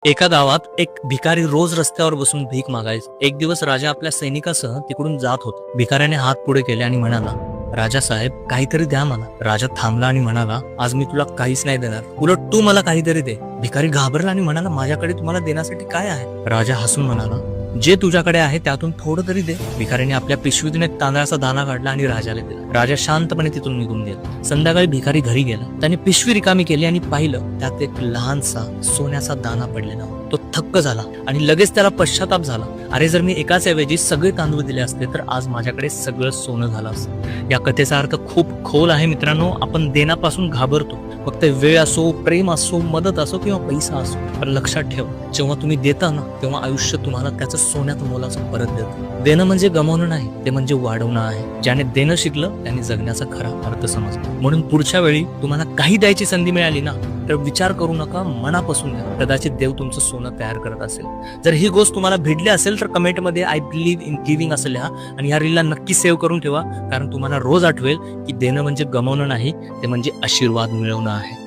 एका गावात एक भिकारी रोज रस्त्यावर बसून भीक मागायचा. एक दिवस राजा आपल्या सैनिकासह तिकडून जात होता. भिकाऱ्याने हात पुढे केले आणि म्हणाला, राजा साहेब काहीतरी द्या मला. राजा थांबला आणि म्हणाला, आज मी तुला काहीच नाही देणार, उलट तू मला काहीतरी दे. भिकारी घाबरला आणि म्हणाला, माझ्याकडे तुम्हाला देण्यासाठी काय आहे? राजा हसून म्हणाला, जे तुझ्याकडे आहे त्यातून थोडं तरी दे. भिकारीने आपल्या पिशवीतून एक तांदळाचा दाना काढला आणि राजाला दिला. राजा शांतपणे तिथून निघून गेला. संध्याकाळी भिकारी घरी गेला. त्याने पिशवी रिकामी केली आणि पाहिलं त्यात एक लहानसा सोन्याचा दाना पडलेला. तो थक्क झाला आणि लगेच त्याला पश्चाताप झाला. अरे, जर मी एकाच ऐवजी सगळे तांदूळ दिले असते तर आज माझ्याकडे सगळं सोनं झालं असतं. या कथेचा अर्थ खूप खोल आहे मित्रांनो. आपण देण्यापासून घाबरतो, फक्त वेळ असो, प्रेम असो, मदत असो किंवा पैसा असो. पण लक्षात ठेव, जेव्हा तुम्ही देता ना, तेव्हा आयुष्य तुम्हाला त्याचं सोन्यात मोलाचं परत देतं. देणं म्हणजे गमावणं नाही, ते म्हणजे वाढवणं आहे. ज्याने देणं शिकलं त्याने जगण्याचा खरा अर्थ समजला. म्हणून पुढच्या वेळी तुम्हाला काही द्यायची संधी मिळाली ना, तर विचार करू नका, मनापासून द्या. कदाचित देव तुमचं सोनं तयार करत असेल. जर ही गोष्ट तुम्हाला भेटली असेल तर कमेंटमध्ये आय बिलीव्ह इन गिव्हिंग असं लिहा आणि ह्या रीलला नक्की सेव्ह करून ठेवा, कारण तुम्हाला रोज आठवेल की देणं म्हणजे गमावणं नाही, ते म्हणजे आशीर्वाद मिळवणं आहे.